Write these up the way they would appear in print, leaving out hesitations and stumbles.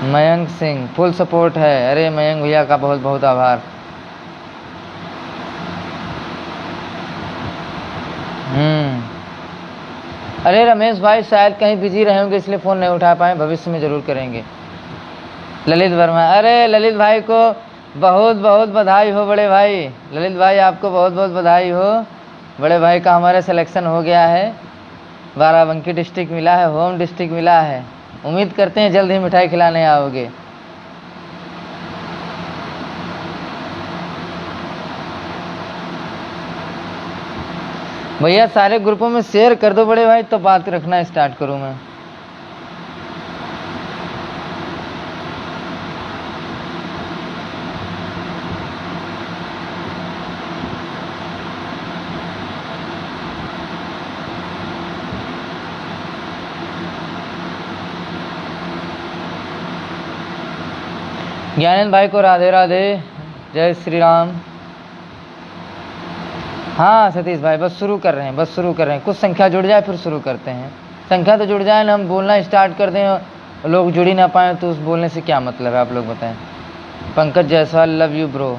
Mayank Singh full support है। अरे मयंक भैया का बहुत बहुत आभार। अरे रमेश भाई शायद कहीं बिजी रहे होंगे इसलिए फ़ोन नहीं उठा पाए, भविष्य में ज़रूर करेंगे। ललित वर्मा, अरे ललित भाई को बहुत बहुत बधाई हो बड़े भाई। ललित भाई आपको बहुत बहुत बधाई हो। बड़े भाई का हमारे सिलेक्शन हो गया है, बाराबंकी डिस्ट्रिक्ट मिला है, होम डिस्ट्रिक्ट मिला है। उम्मीद करते हैं जल्द ही मिठाई खिलाने आओगे। भैया सारे ग्रुपों में शेयर कर दो बड़े भाई, तो बात रखना स्टार्ट करूं मैं। ज्ञानंद भाई को राधे राधे, जय श्री राम। हाँ सतीश भाई बस शुरू कर रहे हैं, कुछ संख्या जुड़ जाए फिर शुरू करते हैं। संख्या तो जुड़ जाए ना, हम बोलना स्टार्ट कर दें, लोग जुड़ ही ना पाए तो उस बोलने से क्या मतलब है, आप लोग बताएं। Pankaj Jaiswal, love you bro,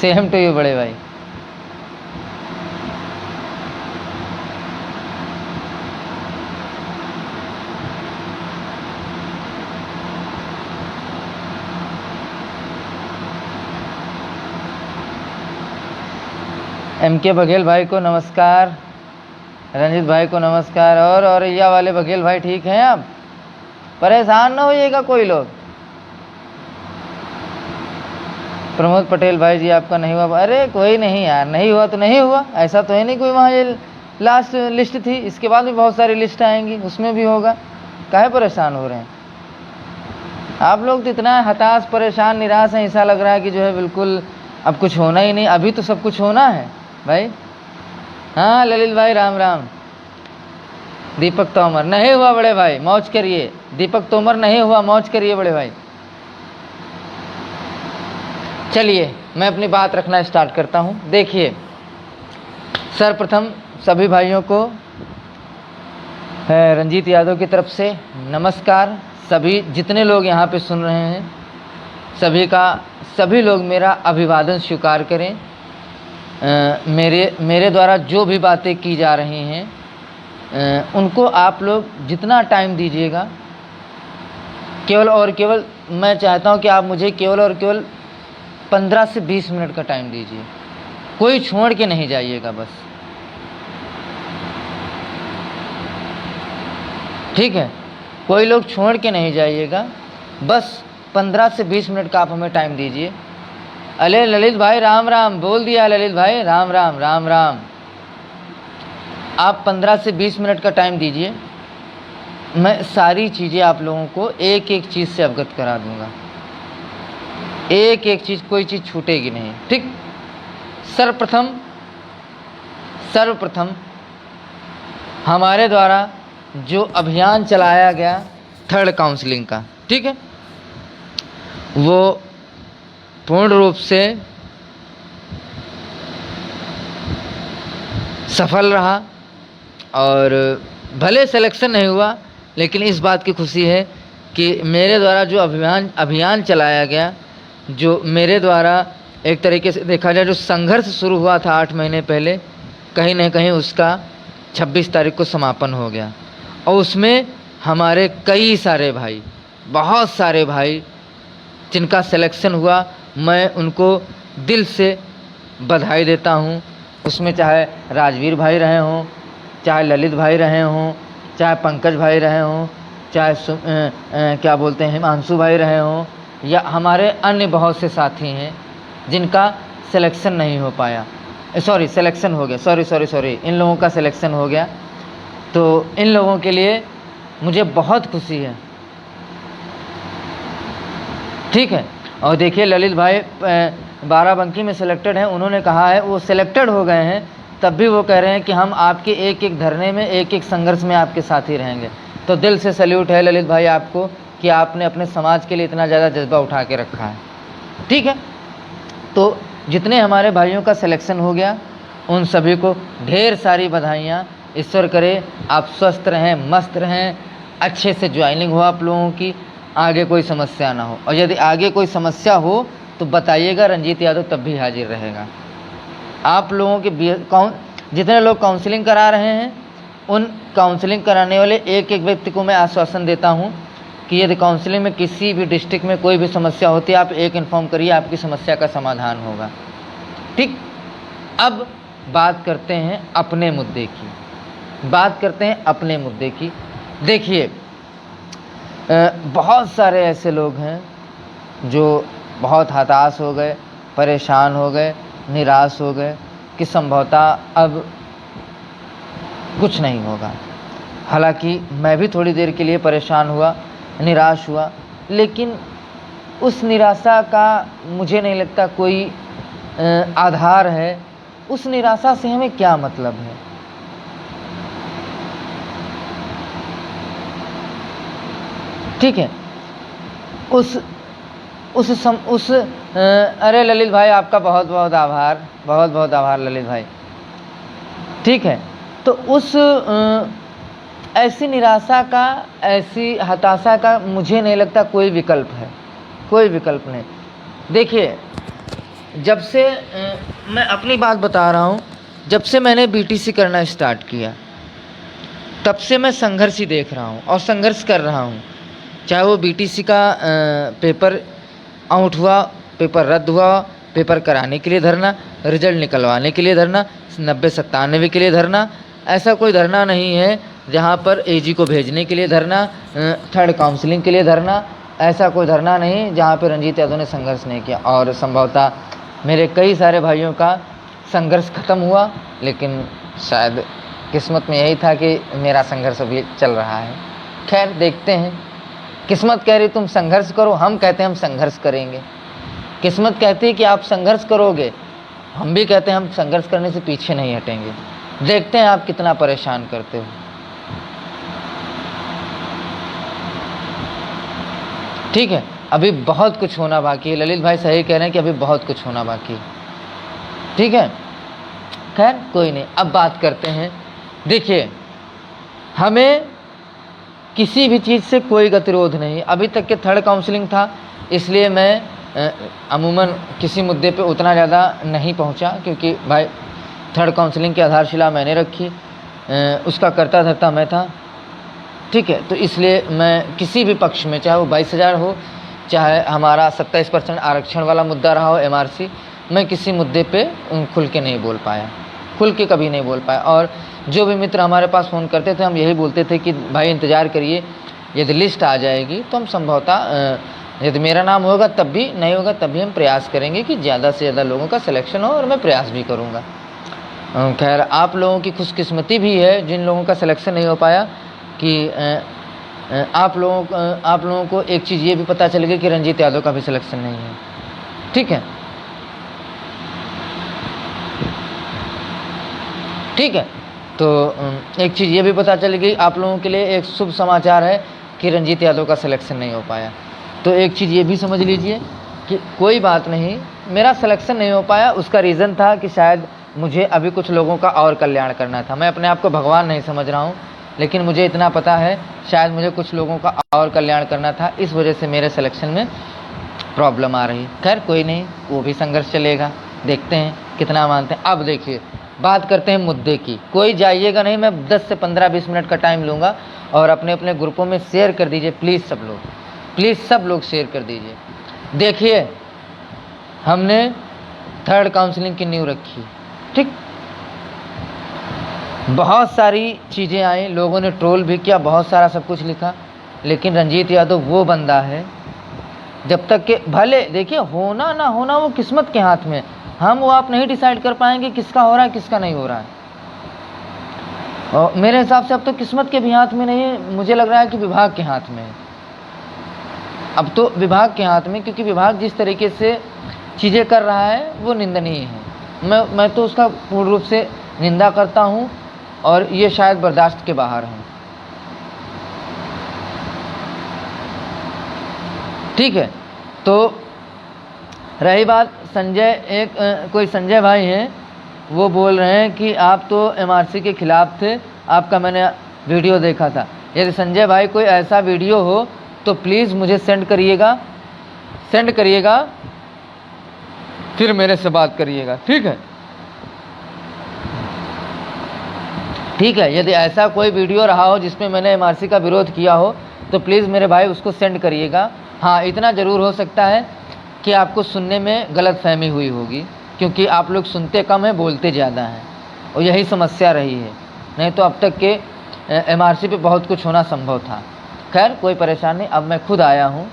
same to you बड़े भाई। एम के बघेल भाई को नमस्कार, रंजित भाई को नमस्कार। और औरैया वाले बघेल भाई ठीक हैं आप? परेशान ना होइएगा कोई लोग। प्रमोद पटेल भाई जी आपका नहीं हुआ? अरे कोई नहीं यार, नहीं हुआ तो नहीं हुआ, ऐसा तो है नहीं कोई। वहाँ ये लास्ट लिस्ट थी, इसके बाद भी बहुत सारी लिस्ट आएंगी, उसमें भी होगा। काहे परेशान हो रहे हैं आप लोग? तो इतना हताश, परेशान, निराश है, ऐसा लग रहा है कि जो है बिल्कुल अब कुछ होना ही नहीं। अभी तो सब कुछ होना है भाई। हाँ ललित भाई राम राम। दीपक तोमर नहीं हुआ बड़े भाई, मौज करिए। दीपक तोमर नहीं हुआ, मौज करिए बड़े भाई। चलिए मैं अपनी बात रखना स्टार्ट करता हूँ। देखिए सर्वप्रथम सभी भाइयों को रंजीत यादव की तरफ से नमस्कार। सभी जितने लोग यहाँ पे सुन रहे हैं सभी लोग मेरा अभिवादन स्वीकार करें। मेरे द्वारा जो भी बातें की जा रही हैं उनको आप लोग जितना टाइम दीजिएगा, केवल और केवल मैं चाहता हूं कि आप मुझे केवल और केवल 15 से 20 मिनट का टाइम दीजिए। कोई छोड़ के नहीं जाइएगा बस, ठीक है? कोई लोग छोड़ के नहीं जाइएगा, बस 15 से 20 मिनट का आप हमें टाइम दीजिए। अरे ललित भाई राम राम, बोल दिया ललित भाई राम राम राम राम। आप 15 से 20 मिनट का टाइम दीजिए, मैं सारी चीज़ें आप लोगों को एक एक चीज़ से अवगत करा दूंगा। एक एक चीज़, कोई चीज़ छूटेगी नहीं, ठीक? सर्वप्रथम हमारे द्वारा जो अभियान चलाया गया थर्ड काउंसलिंग का, ठीक है, वो पूर्ण रूप से सफल रहा। और भले सिलेक्शन नहीं हुआ, लेकिन इस बात की खुशी है कि मेरे द्वारा जो अभियान चलाया गया, जो मेरे द्वारा एक तरीके से देखा जाए जो संघर्ष शुरू हुआ था 8 महीने पहले, कहीं ना कहीं उसका 26 तारीख को समापन हो गया। और उसमें हमारे कई सारे भाई, बहुत सारे भाई जिनका सिलेक्शन हुआ, मैं उनको दिल से बधाई देता हूँ। उसमें चाहे राजवीर भाई रहे हों, चाहे ललित भाई रहे हों, चाहे पंकज भाई रहे हों, चाहे क्या बोलते हैं हिमांशु भाई रहे हों, या हमारे अन्य बहुत से साथी हैं जिनका सिलेक्शन नहीं हो पाया। सिलेक्शन हो गया, सॉरी, इन लोगों का सिलेक्शन हो गया। तो इन लोगों के लिए मुझे बहुत खुशी है, ठीक है? और देखिए ललित भाई बाराबंकी में सिलेक्टेड हैं, उन्होंने कहा है वो सिलेक्टेड हो गए हैं, तब भी वो कह रहे हैं कि हम आपके एक एक धरने में, एक एक संघर्ष में आपके साथ ही रहेंगे। तो दिल से सैल्यूट है ललित भाई आपको कि आपने अपने समाज के लिए इतना ज़्यादा जज्बा उठा के रखा है, ठीक है? तो जितने हमारे भाइयों का सिलेक्शन हो गया उन सभी को ढेर सारी बधाइयाँ। ईश्वर करे आप स्वस्थ रहें, मस्त रहें, अच्छे से ज्वाइनिंग हो आप लोगों की, आगे कोई समस्या ना हो, और यदि आगे कोई समस्या हो तो बताइएगा, रंजीत यादव तब भी हाजिर रहेगा। आप लोगों के जितने लोग काउंसलिंग करा रहे हैं, उन काउंसलिंग कराने वाले एक एक व्यक्ति को मैं आश्वासन देता हूं कि यदि काउंसलिंग में किसी भी डिस्ट्रिक्ट में कोई भी समस्या होती है, आप एक इन्फॉर्म करिए, आपकी समस्या का समाधान होगा। ठीक, अब बात करते हैं अपने मुद्दे की। देखिए, बहुत सारे ऐसे लोग हैं जो बहुत हताश हो गए, परेशान हो गए, निराश हो गए कि संभवतः अब कुछ नहीं होगा। हालांकि मैं भी थोड़ी देर के लिए परेशान हुआ, निराश हुआ, लेकिन उस निराशा का मुझे नहीं लगता कोई आधार है। उस निराशा से हमें क्या मतलब है? ठीक है, अरे ललित भाई, आपका बहुत बहुत आभार ललित भाई। ठीक है, तो उस ऐसी निराशा का, ऐसी हताशा का मुझे नहीं लगता कोई विकल्प है, कोई विकल्प नहीं। देखिए, जब से मैं अपनी बात बता रहा हूँ, जब से मैंने बीटीसी करना स्टार्ट किया तब से मैं संघर्ष ही देख रहा हूँ और संघर्ष कर रहा हूँ। चाहे वो बीटीसी का पेपर आउट हुआ, पेपर रद्द हुआ, पेपर कराने के लिए धरना, रिजल्ट निकलवाने के लिए धरना, 90-97 के लिए धरना, ऐसा कोई धरना नहीं है जहाँ पर एजी को भेजने के लिए धरना, थर्ड काउंसलिंग के लिए धरना, ऐसा कोई धरना नहीं जहाँ पर रंजीत यादव ने संघर्ष नहीं किया। और संभवतः मेरे कई सारे भाइयों का संघर्ष खत्म हुआ, लेकिन शायद किस्मत में यही था कि मेरा संघर्ष अभी चल रहा है। खैर, देखते हैं। किस्मत कह रही तुम संघर्ष करो, हम कहते हैं हम संघर्ष करेंगे। किस्मत कहती है कि आप संघर्ष करोगे, हम भी कहते हैं हम संघर्ष करने से पीछे नहीं हटेंगे। देखते हैं आप कितना परेशान करते हो। ठीक है, अभी बहुत कुछ होना बाकी है। ललित भाई सही कह रहे हैं कि अभी बहुत कुछ होना बाकी है। ठीक है, खैर कोई नहीं, अब बात करते हैं। देखिए, हमें किसी भी चीज़ से कोई गतिरोध नहीं। अभी तक के थर्ड काउंसलिंग था, इसलिए मैं अमूमन किसी मुद्दे पे उतना ज़्यादा नहीं पहुंचा, क्योंकि भाई थर्ड काउंसलिंग की आधारशिला मैंने रखी, उसका करता धरता मैं था। ठीक है, तो इसलिए मैं किसी भी पक्ष में, चाहे वो 22,000 हो, चाहे हमारा 27% आरक्षण वाला मुद्दा रहा हो MRC, मैं किसी मुद्दे पे खुल के नहीं बोल पाया, खुल के कभी नहीं बोल पाया। और जो भी मित्र हमारे पास फ़ोन करते थे, हम यही बोलते थे कि भाई इंतज़ार करिए, यदि लिस्ट आ जाएगी तो हम संभवतः, यदि मेरा नाम होगा तब भी, नहीं होगा तब भी हम प्रयास करेंगे कि ज़्यादा से ज़्यादा लोगों का सिलेक्शन हो, और मैं प्रयास भी करूँगा। खैर, आप लोगों की खुशकिस्मती भी है जिन लोगों का सिलेक्शन नहीं हो पाया, कि आप लोगों को एक चीज़ ये भी पता चल गई कि रंजीत यादव का भी सिलेक्शन नहीं है। ठीक है, ठीक है, तो एक चीज़ ये भी पता चल गई आप लोगों के लिए, एक शुभ समाचार है कि रंजीत यादव का सिलेक्शन नहीं हो पाया। तो एक चीज़ ये भी समझ लीजिए कि कोई बात नहीं, मेरा सिलेक्शन नहीं हो पाया, उसका रीज़न था कि शायद मुझे अभी कुछ लोगों का और कल्याण करना था। मैं अपने आप को भगवान नहीं समझ रहा हूँ, लेकिन मुझे इतना पता है शायद मुझे कुछ लोगों का और कल्याण करना था, इस वजह से मेरे सिलेक्शन में प्रॉब्लम आ रही। खैर कोई नहीं, वो भी संघर्ष चलेगा, देखते हैं कितना मानते हैं। अब देखिए, बात करते हैं मुद्दे की। कोई जाइएगा नहीं, मैं 10 से 15-20 मिनट का टाइम लूँगा, और अपने अपने ग्रुपों में शेयर कर दीजिए प्लीज़, सब लोग शेयर कर दीजिए। देखिए, हमने थर्ड काउंसलिंग की नींव रखी, ठीक, बहुत सारी चीज़ें आई, लोगों ने ट्रोल भी किया, बहुत सारा सब कुछ लिखा, लेकिन रंजीत यादव वो बंदा है, जब तक के भले देखिए होना ना होना वो किस्मत के हाथ में, हम वो आप नहीं डिसाइड कर पाएंगे किसका हो रहा है किसका नहीं हो रहा है। और मेरे हिसाब से अब तो किस्मत के भी हाथ में नहीं है, मुझे लग रहा है कि विभाग के हाथ में है। अब तो विभाग के हाथ में, क्योंकि विभाग जिस तरीके से चीज़ें कर रहा है वो निंदनीय है। मैं तो उसका पूर्ण रूप से निंदा करता हूँ, और ये शायद बर्दाश्त के बाहर है। ठीक है, तो रही बात संजय, कोई संजय भाई हैं, वो बोल रहे हैं कि आप तो MRC के खिलाफ थे, आपका मैंने वीडियो देखा था। यदि संजय भाई कोई ऐसा वीडियो हो तो प्लीज़ मुझे सेंड करिएगा, फिर मेरे से बात करिएगा। ठीक है। यदि ऐसा कोई वीडियो रहा हो जिसमें मैंने MRC का विरोध किया हो तो प्लीज़ मेरे भाई उसको सेंड करिएगा। हाँ, इतना ज़रूर हो सकता है कि आपको सुनने में गलतफहमी हुई होगी, क्योंकि आप लोग सुनते कम हैं, बोलते ज़्यादा हैं, और यही समस्या रही है। नहीं तो अब तक के MRC पे बहुत कुछ होना संभव था। खैर, कोई परेशानी नहीं, अब मैं खुद आया हूँ,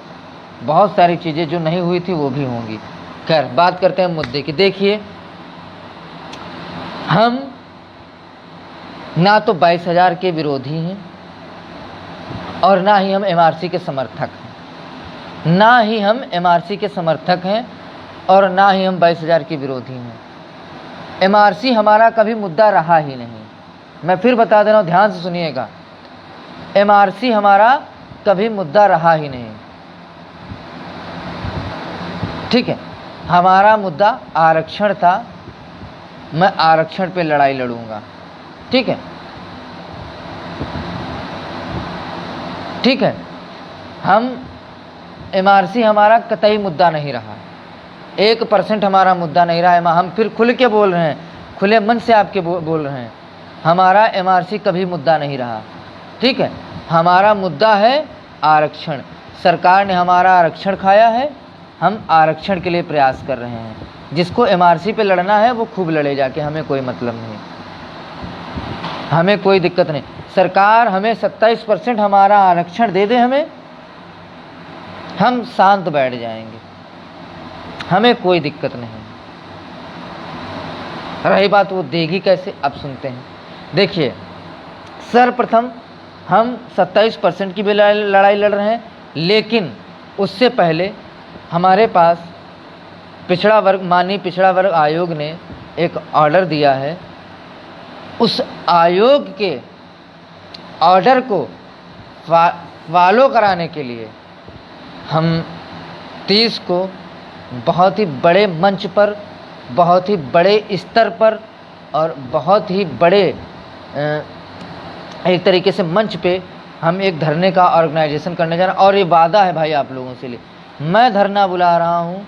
बहुत सारी चीज़ें जो नहीं हुई थी वो भी होंगी। खैर, बात करते हैं मुद्दे की। देखिए, हम ना तो 22,000 के विरोधी हैं और ना ही हम MRC के समर्थक हैं, और ना ही हम 22,000 के विरोधी हैं। MRC हमारा कभी मुद्दा रहा ही नहीं। मैं फिर बता दे रहा हूँ, ध्यान से सुनिएगा, MRC हमारा कभी मुद्दा रहा ही नहीं। ठीक है, हमारा मुद्दा आरक्षण था। मैं आरक्षण पे लड़ाई लड़ूंगा। ठीक है। हम MRC हमारा कतई मुद्दा नहीं रहा, 1% हमारा मुद्दा नहीं रहा। हम फिर खुल के बोल रहे हैं, खुले मन से आपके बोल रहे हैं, हमारा MRC कभी मुद्दा नहीं रहा। ठीक है, हमारा मुद्दा है आरक्षण। सरकार ने हमारा आरक्षण खाया है, हम आरक्षण के लिए प्रयास कर रहे हैं। जिसको MRC पे लड़ना है वो खूब लड़े जाके, हमें कोई मतलब नहीं, हमें कोई दिक्कत नहीं। सरकार हमें 27% हमारा आरक्षण दे दे, हम शांत बैठ जाएंगे, हमें कोई दिक्कत नहीं। रही बात वो देगी कैसे, अब सुनते हैं। देखिए, सर्वप्रथम हम 27% की भी लड़ाई लड़ रहे हैं, लेकिन उससे पहले हमारे पास माननीय पिछड़ा वर्ग आयोग ने एक ऑर्डर दिया है। उस आयोग के ऑर्डर को फॉलो कराने के लिए हम 30 को बहुत ही बड़े मंच पर, बहुत ही बड़े स्तर पर और बहुत ही बड़े एक तरीके से मंच पे हम एक धरने का ऑर्गेनाइजेशन करने जा रहे हैं। और ये वादा है भाई आप लोगों से लिए, मैं धरना बुला रहा हूँ।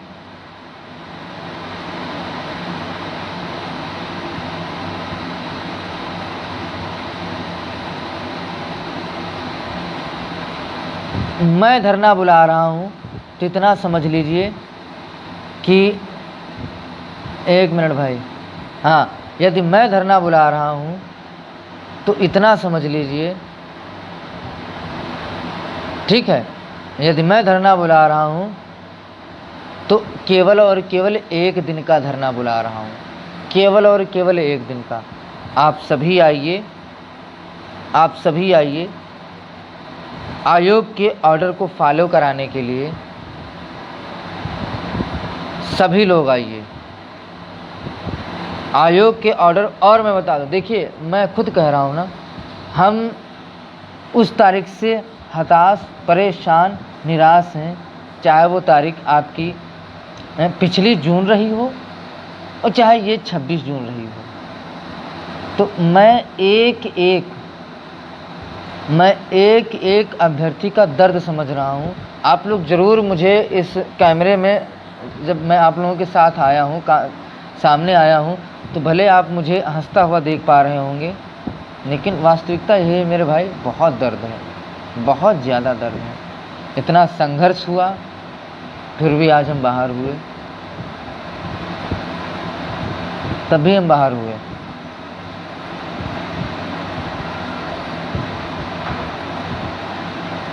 तो इतना समझ लीजिए कि एक मिनट भाई, हाँ, यदि मैं धरना बुला रहा हूँ तो इतना समझ लीजिए, ठीक है, यदि मैं धरना बुला रहा हूँ तो केवल और केवल 1 दिन का धरना बुला रहा हूँ, केवल और केवल 1 दिन का। आप सभी आइए, आयोग के ऑर्डर को फॉलो कराने के लिए सभी लोग आइए, आयोग के ऑर्डर। और मैं बता दूं, देखिए, मैं खुद कह रहा हूँ ना, हम उस तारीख से हताश, परेशान, निराश हैं, चाहे वो तारीख आपकी पिछली जून रही हो और चाहे ये 26 जून रही हो। तो मैं एक एक अभ्यर्थी का दर्द समझ रहा हूँ। आप लोग ज़रूर मुझे इस कैमरे में, जब मैं आप लोगों के साथ आया हूँ, सामने आया हूँ, तो भले आप मुझे हंसता हुआ देख पा रहे होंगे, लेकिन वास्तविकता यही है मेरे भाई, बहुत दर्द है, बहुत ज़्यादा दर्द है। इतना संघर्ष हुआ, फिर भी आज हम बाहर हुए, तब भी हम बाहर हुए।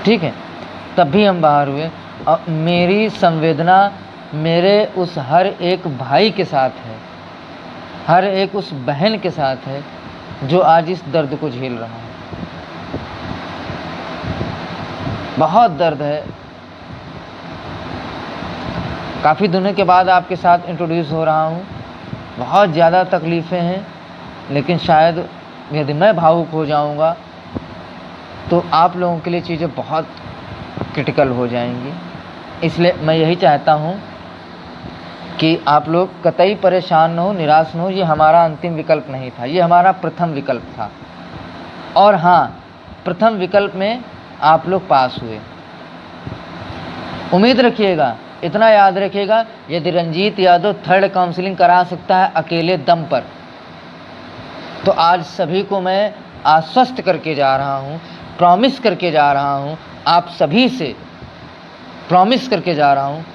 ठीक है, तब भी हम बाहर हुए। और मेरी संवेदना मेरे उस हर एक भाई के साथ है, हर एक उस बहन के साथ है जो आज इस दर्द को झेल रहा है। बहुत दर्द है। काफ़ी दिनों के बाद आपके साथ इंट्रोड्यूस हो रहा हूँ, बहुत ज़्यादा तकलीफ़ें हैं, लेकिन शायद यदि मैं भावुक हो जाऊँगा तो आप लोगों के लिए चीज़ें बहुत क्रिटिकल हो जाएंगी। इसलिए मैं यही चाहता हूँ कि आप लोग कतई परेशान न हो, निराश न हो। ये हमारा अंतिम विकल्प नहीं था, ये हमारा प्रथम विकल्प था। और हाँ, प्रथम विकल्प में आप लोग पास हुए, उम्मीद रखिएगा, इतना याद रखिएगा, यदि रंजीत यादव थर्ड काउंसलिंग करा सकता है अकेले दम पर, तो आज सभी को मैं आश्वस्त करके जा रहा हूँ, प्रॉमिस करके जा रहा हूँ, आप सभी से प्रॉमिस करके जा रहा हूँ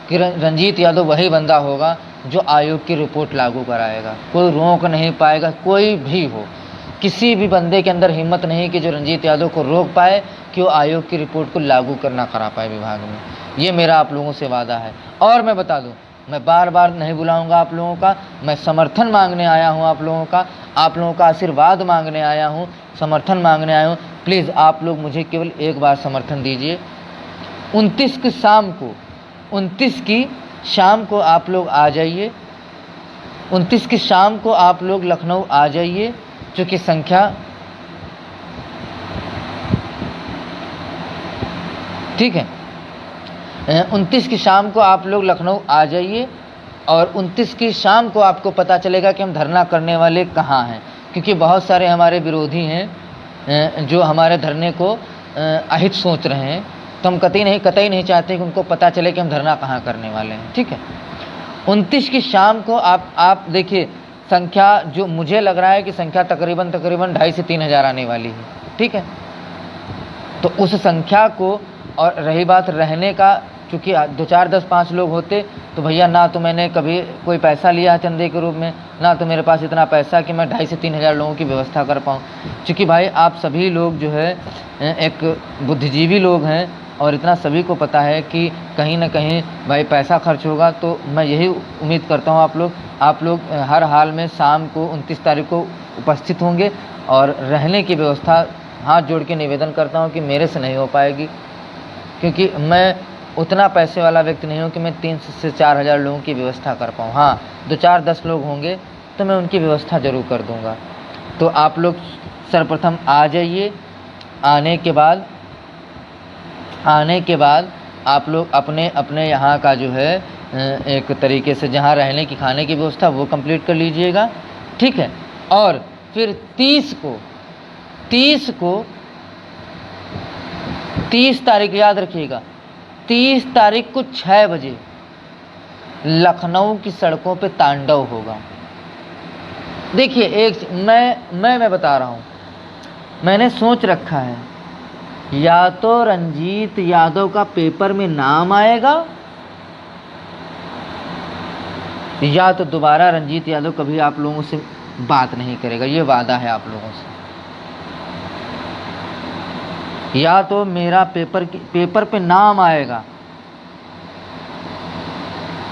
कि रंजीत यादव वही बंदा होगा जो आयोग की रिपोर्ट लागू कराएगा। कोई रोक नहीं पाएगा, कोई भी हो, किसी भी बंदे के अंदर हिम्मत नहीं कि जो रंजीत यादव को रोक पाए कि वो आयोग की रिपोर्ट को लागू करना करा पाए विभाग में। ये मेरा आप लोगों से वादा है। और मैं बता दूं, मैं बार बार नहीं बुलाऊंगा आप लोगों का, मैं समर्थन मांगने आया हूं आप लोगों का आशीर्वाद मांगने आया हूं, समर्थन मांगने आया हूं। प्लीज़ आप लोग मुझे केवल एक बार समर्थन दीजिए। 29 की शाम को आप लोग आ जाइए, 29 की शाम को आप लोग लखनऊ आ जाइए, चूँकि संख्या ठीक है। 29 की शाम को आप लोग लखनऊ आ जाइए और 29 की शाम को आपको पता चलेगा कि हम धरना करने वाले कहाँ हैं, क्योंकि बहुत सारे हमारे विरोधी हैं जो हमारे धरने को अहित सोच रहे हैं। तो हम कतई नहीं चाहते कि उनको पता चले कि हम धरना कहाँ करने वाले हैं। ठीक है, 29 की शाम को आप देखिए, संख्या जो मुझे लग रहा है कि संख्या तकरीबन 2,500 से 3,000 आने वाली है। ठीक है, तो उस संख्या को, और रही बात रहने का, चूँकि 2, 4, 10, 5 लोग होते तो भैया ना तो मैंने कभी कोई पैसा लिया है चंदे के रूप में, ना तो मेरे पास इतना पैसा कि मैं 2,500 से 3,000 लोगों की व्यवस्था कर पाऊँ। चूँकि भाई आप सभी लोग जो है एक बुद्धिजीवी लोग हैं और इतना सभी को पता है कि कहीं ना कहीं भाई पैसा खर्च होगा। तो मैं यही उम्मीद करता हूँ आप लोग हर हाल में शाम को 29 तारीख को उपस्थित होंगे। और रहने की व्यवस्था हाथ जोड़ के निवेदन करता हूँ कि मेरे से नहीं हो पाएगी, क्योंकि मैं उतना पैसे वाला व्यक्ति नहीं हूँ कि मैं 3 से 4,000 लोगों की व्यवस्था कर पाऊँ। हाँ, 2, 4, 10 लोग होंगे तो मैं उनकी व्यवस्था ज़रूर कर दूँगा। तो आप लोग सर्वप्रथम आ जाइए। आने के बाद आप लोग अपने यहाँ का जो है एक तरीके से जहाँ रहने की खाने की व्यवस्था वो कंप्लीट कर लीजिएगा। ठीक है, और फिर 30 तारीख याद रखिएगा, 30 तारीख को 6 बजे लखनऊ की सड़कों पे तांडव होगा। देखिए, एक मैं बता रहा हूँ, मैंने सोच रखा है, या तो रंजीत यादव का पेपर में नाम आएगा या तो दोबारा रंजीत यादव कभी आप लोगों से बात नहीं करेगा। ये वादा है आप लोगों से। या तो मेरा पेपर पे नाम आएगा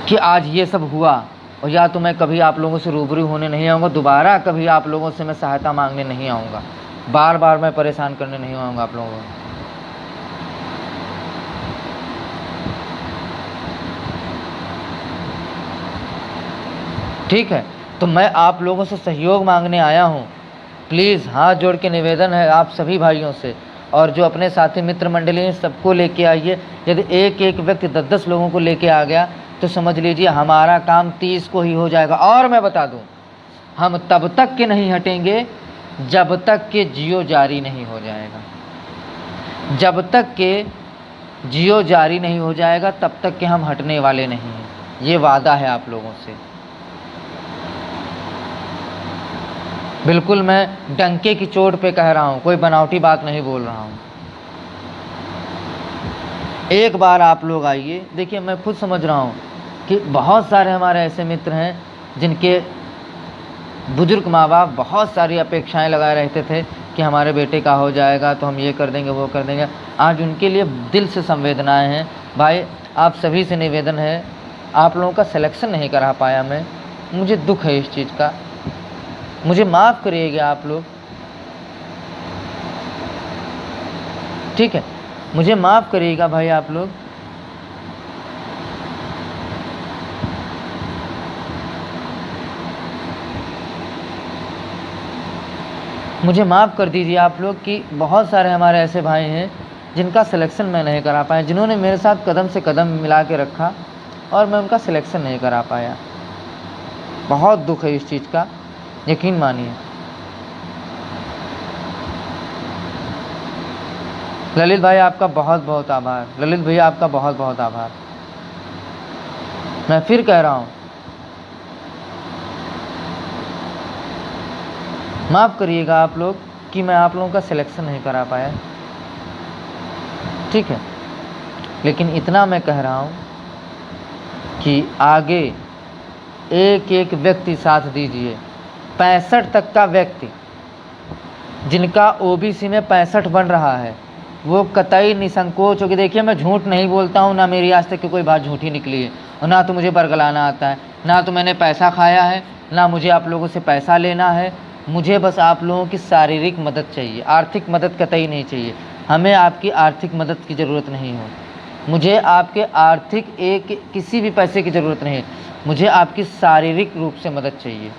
कि आज ये सब हुआ, और या तो मैं कभी आप लोगों से रूबरू होने नहीं आऊँगा, दोबारा कभी आप लोगों से मैं सहायता मांगने नहीं आऊँगा, बार बार मैं परेशान करने नहीं आऊँगा आप लोगों को। ठीक है, तो मैं आप लोगों से सहयोग मांगने आया हूँ। प्लीज़ हाथ जोड़ के निवेदन है आप सभी भाइयों से, और जो अपने साथी मित्र मंडली हैं सबको लेके आइए। यदि एक व्यक्ति 10-10 लोगों को लेके आ गया तो समझ लीजिए हमारा काम 30 को ही हो जाएगा। और मैं बता दूं, हम तब तक के नहीं हटेंगे जब तक के जियो जारी नहीं हो जाएगा। जब तक के जियो जारी नहीं हो जाएगा तब तक के हम हटने वाले नहीं हैं। ये वादा है आप लोगों से। बिल्कुल मैं डंके की चोट पे कह रहा हूँ, कोई बनावटी बात नहीं बोल रहा हूँ। एक बार आप लोग आइए। देखिए, मैं खुद समझ रहा हूँ कि बहुत सारे हमारे ऐसे मित्र हैं जिनके बुजुर्ग माँ बाप बहुत सारी अपेक्षाएं लगाए रहते थे कि हमारे बेटे का हो जाएगा तो हम ये कर देंगे वो कर देंगे। आज उनके लिए दिल से संवेदनाएं हैं। भाई आप सभी से निवेदन है, आप लोगों का सिलेक्शन नहीं करा पाया मैं, मुझे दुख है इस चीज़ का, मुझे माफ़ करिएगा आप लोग। ठीक है, मुझे माफ़ करिएगा भाई आप लोग। मुझे माफ़ कर दीजिए आप लोग कि बहुत सारे हमारे ऐसे भाई हैं जिनका सिलेक्शन मैं नहीं करा पाया, जिन्होंने मेरे साथ कदम से कदम मिला के रखा और मैं उनका सिलेक्शन नहीं करा पाया। बहुत दुख है इस चीज़ का, यकीन मानिए। ललित भाई आपका बहुत बहुत आभार। ललित भैया आपका बहुत बहुत आभार। मैं फिर कह रहा हूँ, माफ़ करिएगा आप लोग कि मैं आप लोगों का सिलेक्शन नहीं करा पाया, ठीक है, लेकिन इतना मैं कह रहा हूँ कि आगे एक एक व्यक्ति साथ दीजिए। 65 तक का व्यक्ति जिनका ओबीसी में 65 बन रहा है, वो कतई निसंकोच होकर, देखिए मैं झूठ नहीं बोलता हूँ, ना मेरी आज तक की कोई बात झूठी निकली है, और ना तो मुझे बरगलाना आता है, ना तो मैंने पैसा खाया है, ना मुझे आप लोगों से पैसा लेना है। मुझे बस आप लोगों की शारीरिक मदद चाहिए, आर्थिक मदद कतई नहीं चाहिए। हमें आपकी आर्थिक मदद की ज़रूरत नहीं हो, मुझे आपके आर्थिक किसी भी पैसे की ज़रूरत नहीं है, मुझे आपकी शारीरिक रूप से मदद चाहिए।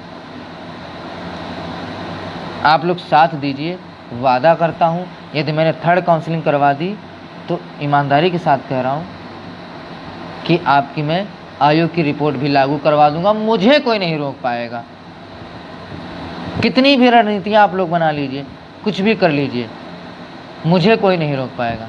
आप लोग साथ दीजिए। वादा करता हूँ यदि मैंने थर्ड काउंसलिंग करवा दी तो ईमानदारी के साथ कह रहा हूँ कि आपकी मैं आयोग की रिपोर्ट भी लागू करवा दूंगा। मुझे कोई नहीं रोक पाएगा। कितनी भी रणनीतियाँ आप लोग बना लीजिए, कुछ भी कर लीजिए, मुझे कोई नहीं रोक पाएगा।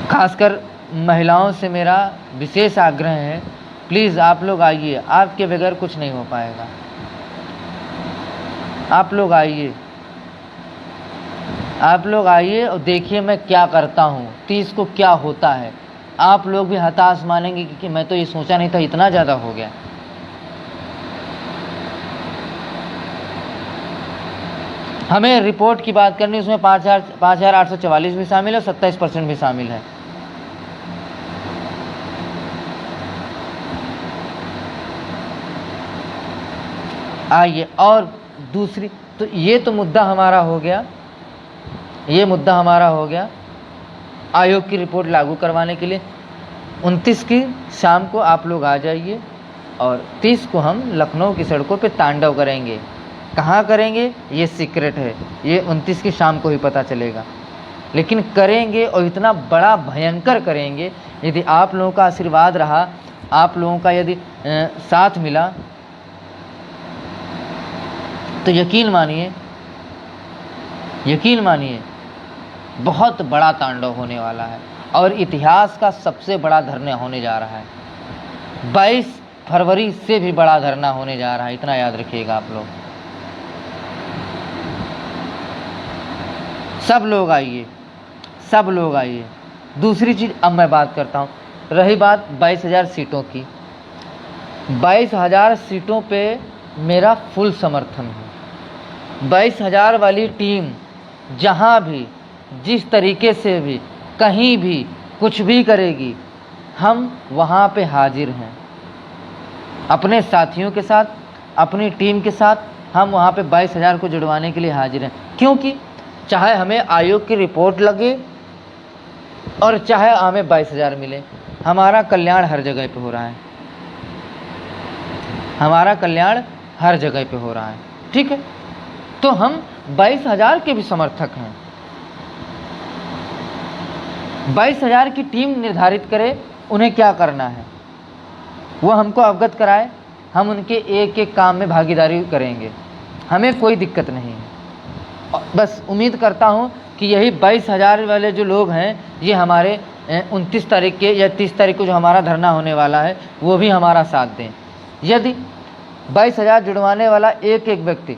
खासकर महिलाओं से मेरा विशेष आग्रह है, प्लीज़ आप लोग आइए, आपके बगैर कुछ नहीं हो पाएगा। आप लोग आइए, आप लोग आइए और देखिए मैं क्या करता हूँ, 30 को क्या होता है। आप लोग भी हताश मानेंगे कि मैं तो ये सोचा नहीं था इतना ज़्यादा हो गया। हमें रिपोर्ट की बात करनी, उसमें 5,844 भी शामिल है, 27% भी शामिल है। आइए, और दूसरी तो ये तो मुद्दा हमारा हो गया, ये मुद्दा हमारा हो गया आयोग की रिपोर्ट लागू करवाने के लिए। 29 की शाम को आप लोग आ जाइए और 30 को हम लखनऊ की सड़कों पे तांडव करेंगे। कहाँ करेंगे ये सीक्रेट है, ये 29 की शाम को ही पता चलेगा, लेकिन करेंगे और इतना बड़ा भयंकर करेंगे। यदि आप लोगों का आशीर्वाद रहा, आप लोगों का यदि साथ मिला तो यकीन मानिए बहुत बड़ा तांडव होने वाला है और इतिहास का सबसे बड़ा धरना होने जा रहा है। 22 फरवरी से भी बड़ा धरना होने जा रहा है, इतना याद रखिएगा आप लोग। सब लोग आइए, सब लोग आइए। दूसरी चीज़ अब मैं बात करता हूँ, रही बात 22,000 सीटों की। 22,000 सीटों पे मेरा फुल समर्थन है। 22,000 वाली टीम जहाँ भी, जिस तरीके से भी, कहीं भी कुछ भी करेगी, हम वहाँ पे हाजिर हैं। अपने साथियों के साथ, अपनी टीम के साथ हम वहाँ पे 22,000 को जुड़वाने के लिए हाजिर हैं। क्योंकि चाहे हमें आयोग की रिपोर्ट लगे और चाहे हमें 22,000 मिले, हमारा कल्याण हर जगह पे हो रहा है, हमारा कल्याण हर जगह पे हो रहा है, ठीक है। तो हम 22,000 के भी समर्थक हैं। 22,000 की टीम निर्धारित करे उन्हें क्या करना है, वो हमको अवगत कराए, हम उनके एक एक काम में भागीदारी करेंगे, हमें कोई दिक्कत नहीं है। बस उम्मीद करता हूँ कि यही 22,000 वाले जो लोग हैं, ये हमारे 29 तारीख के या 30 तारीख को जो हमारा धरना होने वाला है, वो भी हमारा साथ दें। यदि 22,000 जुड़वाने वाला एक एक व्यक्ति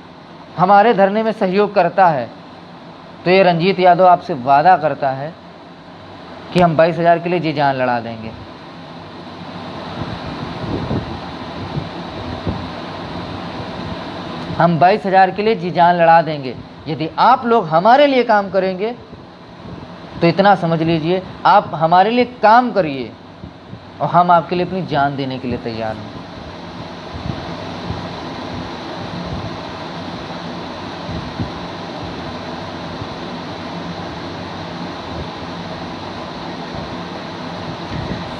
हमारे धरने में सहयोग करता है तो ये रंजीत यादव आपसे वादा करता है कि हम 22,000 के लिए जी जान लड़ा देंगे। हम 22,000 के लिए जी जान लड़ा देंगे। यदि आप लोग हमारे लिए काम करेंगे तो इतना समझ लीजिए, आप हमारे लिए काम करिए और हम आपके लिए अपनी जान देने के लिए तैयार हैं।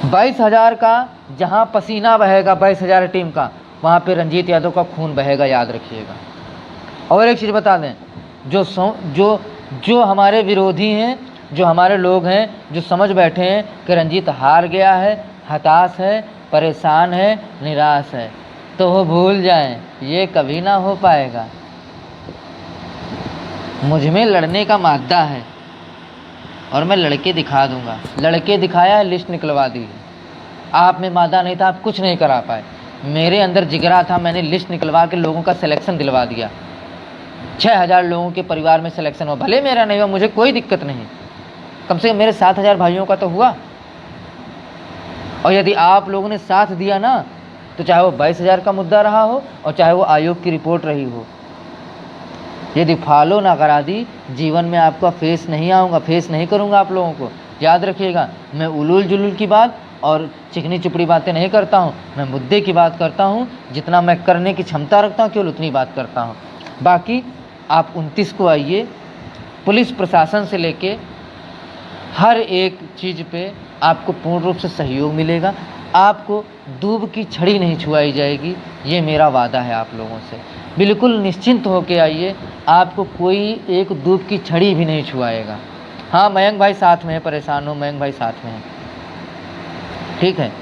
बाईस 22,000 का जहां पसीना बहेगा, 22,000 टीम का, वहां पे रंजीत यादव का खून बहेगा, याद रखिएगा। और एक चीज़ बता दें, जो हमारे विरोधी हैं, जो हमारे लोग हैं, जो समझ बैठे हैं कि रंजीत हार गया है, हताश है, परेशान है, निराश है, तो वो भूल जाएं, ये कभी ना हो पाएगा। मुझ में लड़ने का मादा है और मैं लड़के दिखा दूंगा। लड़के दिखाया है, लिस्ट निकलवा दी। आप में मादा नहीं था, आप कुछ नहीं करा पाए। मेरे अंदर जिगरा था, मैंने लिस्ट निकलवा के लोगों का सिलेक्शन दिलवा दिया। 6000 लोगों के परिवार में सिलेक्शन हुआ। भले मेरा नहीं हुआ, मुझे कोई दिक्कत नहीं, कम से कम मेरे 7000 भाइयों का तो हुआ। और यदि आप लोगों ने साथ दिया ना, तो चाहे वो 22,000 का मुद्दा रहा हो और चाहे वो आयोग की रिपोर्ट रही हो, यदि फॉलो ना करा दी, जीवन में आपका फेस नहीं आऊँगा, फेस नहीं करूँगा आप लोगों को। याद रखिएगा, मैं उलूल जुलूल की बात और चिकनी चुपड़ी बातें नहीं करता हूँ, मैं मुद्दे की बात करता हूँ। जितना मैं करने की क्षमता रखता हूँ केवल उतनी बात करता हूँ। बाकी आप 29 को आइए, पुलिस प्रशासन से लेके हर एक चीज़ पे आपको पूर्ण रूप से सहयोग मिलेगा। आपको दूब की छड़ी नहीं छुआई जाएगी, ये मेरा वादा है आप लोगों से। बिल्कुल निश्चिंत होके आइए, आपको कोई एक दूब की छड़ी भी नहीं छुआएगा। हाँ, मयंक भाई साथ में है, परेशान हो, मयंक भाई साथ में है, ठीक है।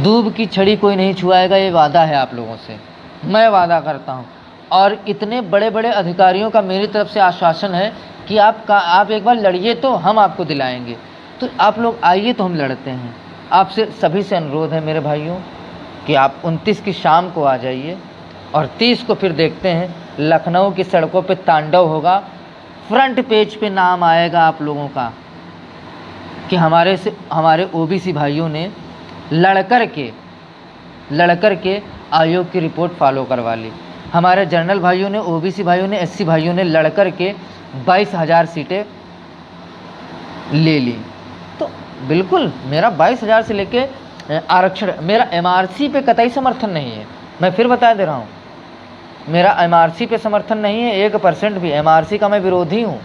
दूब की छड़ी कोई नहीं छुआएगा, ये वादा है आप लोगों से, मैं वादा करता हूँ। और इतने बड़े बड़े अधिकारियों का मेरी तरफ से आश्वासन है कि आप एक बार लड़िए तो हम आपको दिलाएंगे। तो आप लोग आइए, तो हम लड़ते हैं। आपसे सभी से अनुरोध है मेरे भाइयों कि आप 29 की शाम को आ जाइए और 30 को फिर देखते हैं, लखनऊ की सड़कों पे तांडव होगा। फ्रंट पेज पे नाम आएगा आप लोगों का कि हमारे ओबीसी भाइयों ने लड़ कर के आयोग की रिपोर्ट फॉलो करवा ली। हमारे जनरल भाइयों ने, ओबीसी भाइयों ने, एससी भाइयों ने लड़ कर के 22,000 सीटें ले ली। तो बिल्कुल मेरा 22,000 से लेके आरक्षण, मेरा एमआरसी पे कतई समर्थन नहीं है। मैं फिर बता दे रहा हूँ, मेरा एमआरसी पे समर्थन नहीं है 1% भी। एमआरसी का मैं विरोधी हूँ।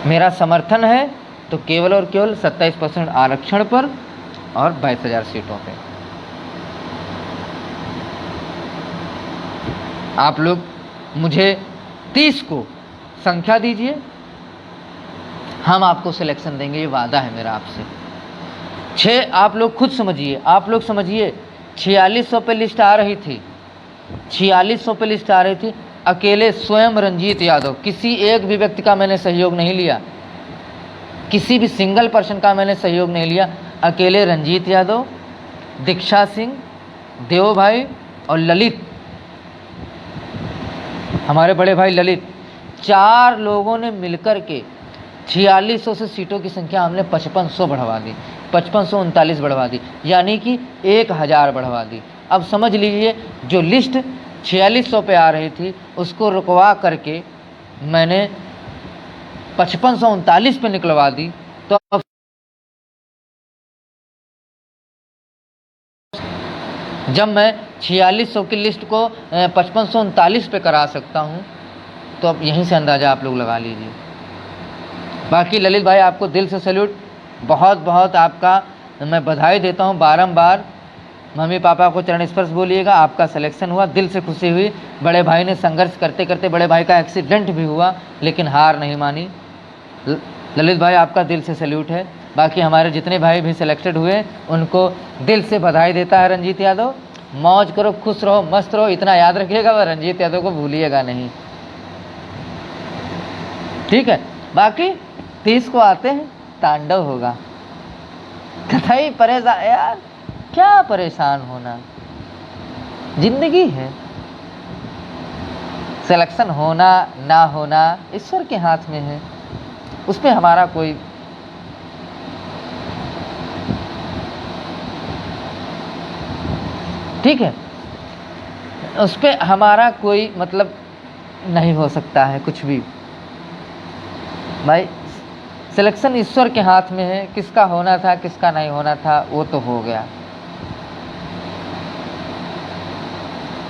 मेरा समर्थन है तो केवल और केवल 27% आरक्षण पर और 22,000 सीटों पे। आप लोग मुझे 30 को संख्या दीजिए, हम आपको सिलेक्शन देंगे, ये वादा है मेरा आपसे। आप लोग खुद समझिए, आप लोग समझिए, 4600 पे लिस्ट आ रही थी, 4600 पे लिस्ट आ रही थी। अकेले स्वयं रंजीत यादव, किसी एक भी व्यक्ति का मैंने सहयोग नहीं लिया, किसी भी सिंगल पर्सन का मैंने सहयोग नहीं लिया। अकेले रंजीत यादव, दीक्षा सिंह, देव भाई और ललित, हमारे बड़े भाई ललित, 4 लोगों ने मिलकर के 4600 से सीटों की संख्या हमने 5500 बढ़वा दी, 5539 बढ़वा दी, यानी कि 1000 बढ़वा दी। अब समझ लीजिए, जो लिस्ट 4600 पे आ रही थी उसको रुकवा करके मैंने 5539 पे निकलवा दी। तो अब जब मैं 4600 की लिस्ट को 5539 पे करा सकता हूँ, तो अब यहीं से अंदाज़ा आप लोग लगा लीजिए। बाकी ललित भाई, आपको दिल से सैल्यूट, बहुत बहुत आपका मैं बधाई देता हूँ बारंबार। मम्मी पापा को चरण स्पर्श बोलिएगा, आपका सिलेक्शन हुआ, दिल से खुशी हुई। बड़े भाई ने संघर्ष करते करते, बड़े भाई का एक्सीडेंट भी हुआ लेकिन हार नहीं मानी। ललित भाई, आपका दिल से सैल्यूट है। बाकी हमारे जितने भाई भी सिलेक्टेड हुए उनको दिल से बधाई देता है रंजीत यादव। मौज करो, खुश रहो, मस्त रहो, इतना याद रखिएगा, वह रंजीत यादव को भूलिएगा नहीं, ठीक है। बाकी 30 को आते हैं, तांडव होगा। कतई परेशान यार, क्या परेशान होना, जिंदगी है। सिलेक्शन होना ना होना ईश्वर के हाथ में है, उसमें हमारा कोई ठीक है, उस पर हमारा कोई मतलब नहीं हो सकता है कुछ भी। भाई सिलेक्शन ईश्वर के हाथ में है, किसका होना था किसका नहीं होना था वो तो हो गया,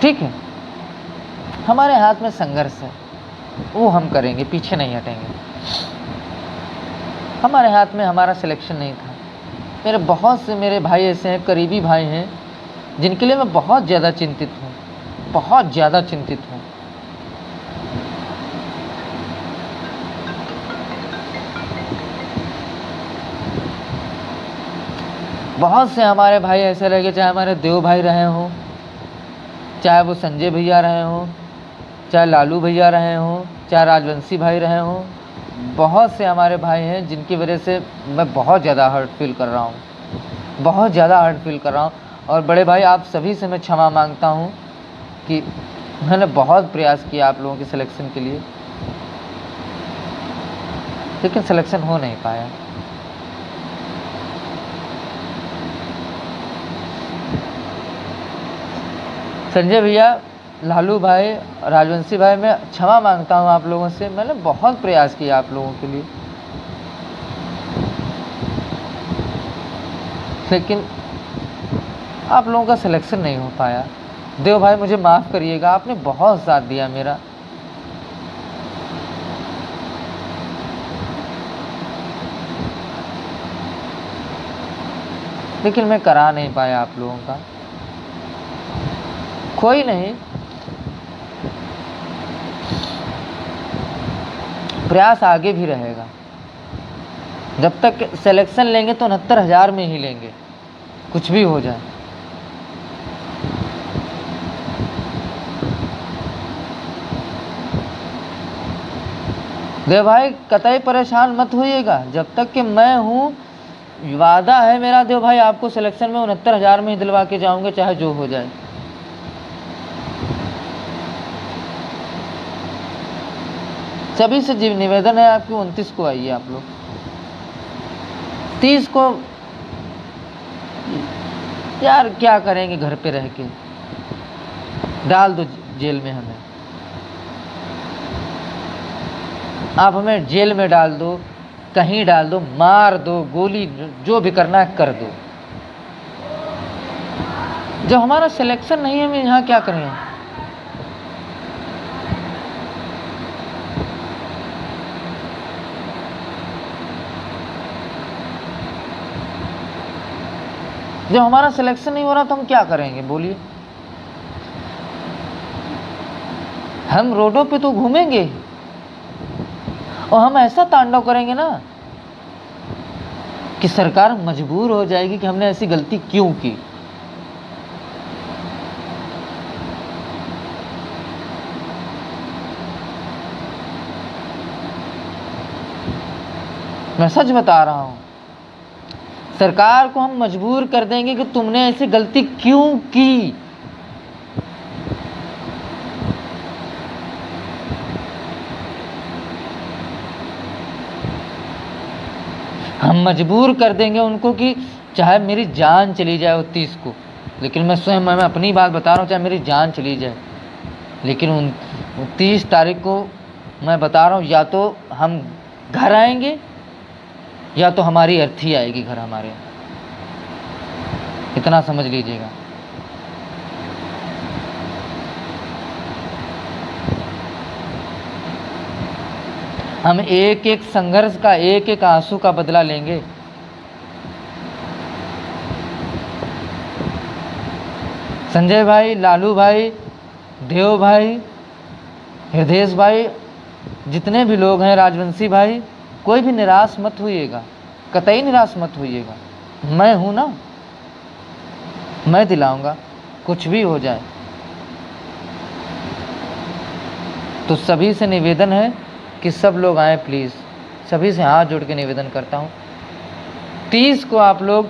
ठीक है। हमारे हाथ में संघर्ष है, वो हम करेंगे, पीछे नहीं हटेंगे। हमारे हाथ में हमारा सिलेक्शन नहीं था। मेरे बहुत से मेरे भाई ऐसे हैं, करीबी भाई हैं, जिनके लिए मैं बहुत ज़्यादा चिंतित हूँ, बहुत ज़्यादा चिंतित हूँ। बहुत से हमारे भाई ऐसे रह गए, चाहे हमारे देव भाई रहे हों, चाहे वो संजय भैया रहे हों, चाहे लालू भैया रहे हों, चाहे राजवंशी भाई रहे हों, बहुत से हमारे भाई हैं जिनकी वजह से मैं बहुत ज़्यादा हर्ट फील कर रहा हूँ, बहुत ज़्यादा हर्ट फील कर रहा हूँ। और बड़े भाई आप सभी से मैं क्षमा मांगता हूँ कि मैंने बहुत प्रयास किया आप लोगों के सिलेक्शन के लिए, लेकिन सिलेक्शन हो नहीं पाया। संजय भैया, लालू भाई, राजवंशी भाई, मैं क्षमा मांगता हूँ आप लोगों से, मैंने बहुत प्रयास किया आप लोगों के लिए, लेकिन आप लोगों का सिलेक्शन नहीं हो पाया। देव भाई मुझे माफ़ करिएगा, आपने बहुत साथ दिया मेरा, लेकिन मैं करा नहीं पाया आप लोगों का। कोई नहीं, प्रयास आगे भी रहेगा। जब तक सिलेक्शन लेंगे तो 69,000 में ही लेंगे, कुछ भी हो जाए। देव भाई कतई परेशान मत होइएगा, जब तक कि मैं हूँ, वादा है मेरा देव भाई, आपको सिलेक्शन में 69,000 में ही दिलवा के जाऊंगे, चाहे जो हो जाए। सभी से निवेदन है आपकी, 29 को आइए आप लोग, 30 को यार क्या करेंगे घर पे रह के, डाल दो जेल में हमें, आप हमें जेल में डाल दो, कहीं डाल दो, मार दो, गोली, जो भी करना है कर दो। जब हमारा सिलेक्शन नहीं है, हम यहाँ क्या करें? जब हमारा सिलेक्शन नहीं हो रहा तो हम क्या करेंगे बोलिए? हम रोडों पे तो घूमेंगे और हम ऐसा तांडव करेंगे ना कि सरकार मजबूर हो जाएगी कि हमने ऐसी गलती क्यों की। मैं सच बता रहा हूं, सरकार को हम मजबूर कर देंगे कि तुमने ऐसी गलती क्यों की। हम मजबूर कर देंगे उनको कि चाहे मेरी जान चली जाए 29 को, लेकिन मैं स्वयं मैं अपनी बात बता रहा हूँ, चाहे मेरी जान चली जाए, लेकिन 29 तारीख को मैं बता रहा हूँ, या तो हम घर आएंगे या तो हमारी अर्थी आएगी घर हमारे, इतना समझ लीजिएगा। हम एक एक संघर्ष का, एक एक आंसू का बदला लेंगे। संजय भाई, लालू भाई, देव भाई, हृदय भाई, जितने भी लोग हैं, राजवंशी भाई, कोई भी निराश मत होइएगा, कतई निराश मत होइएगा। मैं हूं ना, मैं दिलाऊंगा, कुछ भी हो जाए। तो सभी से निवेदन है कि सब लोग आए प्लीज़, सभी से हाथ जोड़ के निवेदन करता हूँ। 30 को आप लोग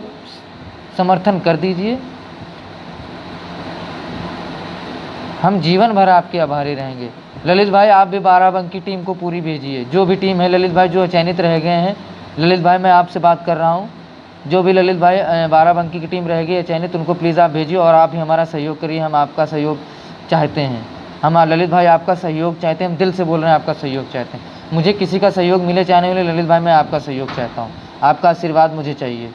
समर्थन कर दीजिए, हम जीवन भर आपके आभारी रहेंगे। ललित भाई आप भी 12 अंक की टीम को पूरी भेजिए, जो भी टीम है ललित भाई जो चयनित रह गए हैं। ललित भाई मैं आपसे बात कर रहा हूँ, जो भी ललित भाई 12 अंक की टीम रह गई है चयनित, उनको प्लीज़ आप भेजिए और आप ही हमारा सहयोग करिए। हम आपका सहयोग चाहते हैं, हम ललित भाई आपका सहयोग चाहते हैं, हम दिल से बोल रहे हैं आपका सहयोग चाहते हैं। मुझे किसी का सहयोग मिले चाहने वाले ललित भाई, मैं आपका सहयोग चाहता हूँ, आपका आशीर्वाद मुझे चाहिए।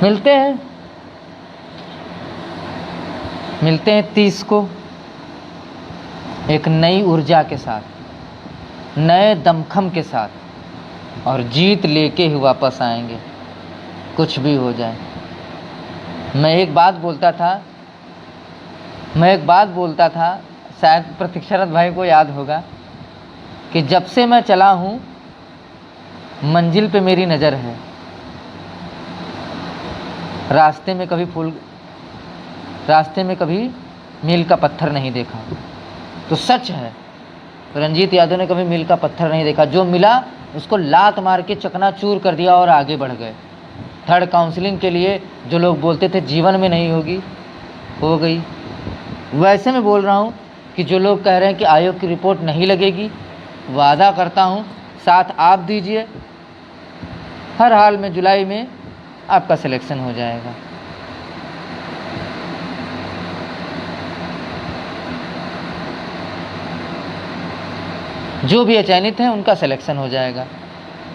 मिलते हैं 30 को एक नई ऊर्जा के साथ, नए दमखम के साथ, और जीत लेके ही वापस आएंगे, कुछ भी हो जाए। मैं एक बात बोलता था, शायद प्रतीक्षारत भाई को याद होगा कि जब से मैं चला हूँ मंजिल पे मेरी नज़र है, रास्ते में कभी मील का पत्थर नहीं देखा। तो सच है, रंजीत यादव ने कभी मील का पत्थर नहीं देखा, जो मिला उसको लात मार के चकनाचूर कर दिया और आगे बढ़ गए। थर्ड काउंसलिंग के लिए जो लोग बोलते थे जीवन में नहीं होगी, हो गई। वैसे मैं बोल रहा हूँ कि जो लोग कह रहे हैं कि आयोग की रिपोर्ट नहीं लगेगी, वादा करता हूँ साथ आप दीजिए, हर हाल में जुलाई में आपका सिलेक्शन हो जाएगा। जो भी चयनित हैं उनका सिलेक्शन हो जाएगा।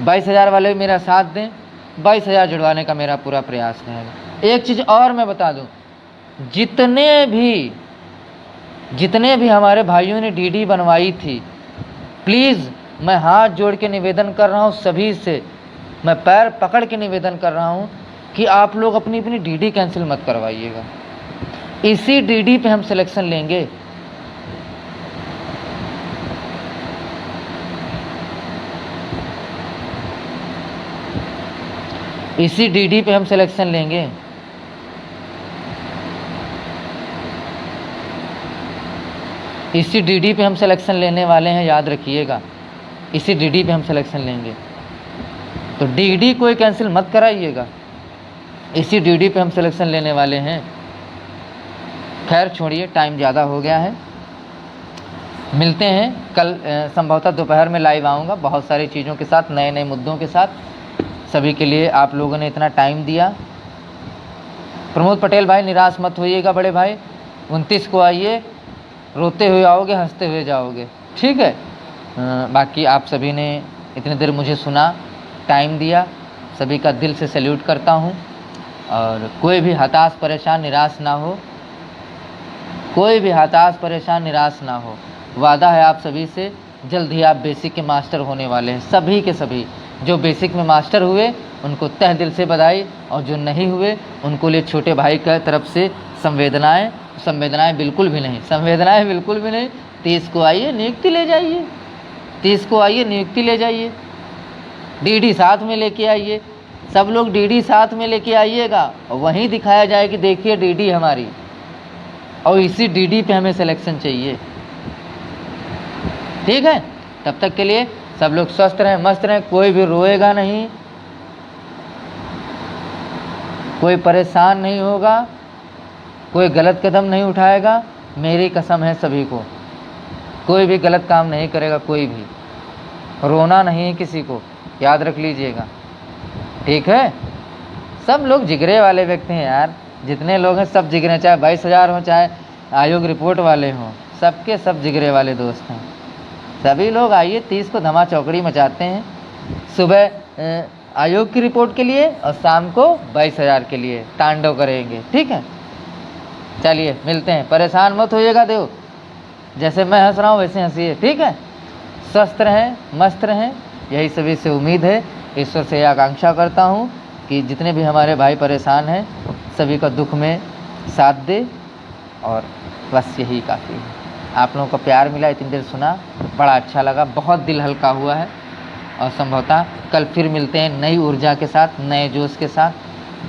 22,000 वाले मेरा साथ दें, 22,000 जुड़वाने का मेरा पूरा प्रयास रहेगा। एक चीज़ और मैं बता दूं, जितने भी हमारे भाइयों ने डीडी बनवाई थी, प्लीज़ मैं हाथ जोड़ के निवेदन कर रहा हूं सभी से, मैं पैर पकड़ के निवेदन कर रहा हूं कि आप लोग अपनी अपनी डीडी कैंसिल मत करवाइएगा। इसी डीडी पे हम सिलेक्शन लेंगे। इसी डीडी पे हम सिलेक्शन लेंगे। इसी डीडी पे हम सिलेक्शन लेने वाले हैं, याद रखिएगा। इसी डीडी पे हम सिलेक्शन लेंगे, तो डीडी कोई कैंसिल मत कराइएगा। इसी डीडी पे हम सिलेक्शन लेने वाले हैं। खैर छोड़िए, टाइम ज़्यादा हो गया है। मिलते हैं कल, संभवतः दोपहर में लाइव आऊँगा बहुत सारी चीज़ों के साथ, नए नए मुद्दों के साथ। सभी के लिए आप लोगों ने इतना टाइम दिया। प्रमोद पटेल भाई निराश मत होइएगा बड़े भाई, 29 को आइए, रोते हुए आओगे, हंसते हुए जाओगे, ठीक है। बाकी आप सभी ने इतनी देर मुझे सुना, टाइम दिया, सभी का दिल से सैल्यूट करता हूँ। और कोई भी हताश परेशान निराश ना हो, कोई भी हताश परेशान निराश ना हो। वादा है आप सभी से, जल्द ही आप बेसिक के मास्टर होने वाले हैं। सभी के सभी जो बेसिक में मास्टर हुए उनको तहे दिल से बधाई, और जो नहीं हुए उनको लिए छोटे भाई की तरफ से संवेदनाएं बिल्कुल भी नहीं, 30 को आइए नियुक्ति ले जाइए, 30 को आइए नियुक्ति ले जाइए, डीडी साथ में लेके आइए। सब लोग डीडी साथ में लेके आइएगा और वहीं दिखाया जाए कि देखिए डीडी हमारी, और इसी डीडी पे हमें सिलेक्शन चाहिए, ठीक है। तब तक के लिए सब लोग स्वस्थ रहें, मस्त रहें, कोई भी रोएगा नहीं, कोई परेशान नहीं होगा, कोई गलत कदम नहीं उठाएगा। मेरी कसम है सभी को, कोई भी गलत काम नहीं करेगा, कोई भी रोना नहीं है किसी को, याद रख लीजिएगा, ठीक है। सब लोग जिगरे वाले व्यक्ति हैं यार, जितने लोग हैं सब जिगरे, चाहे 22,000 हो, चाहे आयोग रिपोर्ट वाले हों, सबके सब जिगरे वाले दोस्त हैं। सभी लोग आइए, 30 को धमा चौकड़ी मचाते हैं। सुबह आयोग की रिपोर्ट के लिए और शाम को 22,000 के लिए तांडव करेंगे, ठीक है। चलिए मिलते हैं, परेशान मत होइएगा देव, जैसे मैं हंस रहा हूँ वैसे हंसिए, ठीक है। स्वस्थ रहें, मस्त रहें, यही सभी से उम्मीद है। ईश्वर से आकांक्षा करता हूँ कि जितने भी हमारे भाई परेशान हैं सभी का दुख में साथ दे, और बस यही काफ़ी है। आप लोगों का प्यार मिला, इतनी देर सुना, बड़ा अच्छा लगा, बहुत दिल हल्का हुआ है। और संभवतः कल फिर मिलते हैं नई ऊर्जा के साथ, नए जोश के साथ।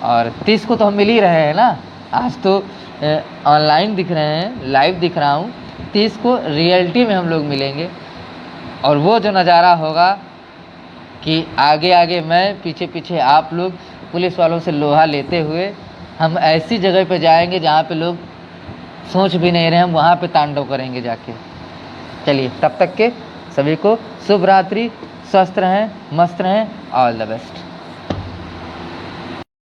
और 30 को तो हम मिल ही रहे हैं ना, आज तो ऑनलाइन दिख रहे हैं, लाइव दिख रहा हूँ। 30 को रियलिटी में हम लोग मिलेंगे, और वो जो नज़ारा होगा कि आगे आगे मैं, पीछे पीछे आप लोग, पुलिस वालों से लोहा लेते हुए हम ऐसी जगह पे जाएंगे जहाँ पे लोग सोच भी नहीं रहे, हम वहाँ पे तांडव करेंगे जाके। चलिए तब तक के सभी को शुभ रात्रि, स्वस्थ रहें, मस्त रहें, ऑल द बेस्ट।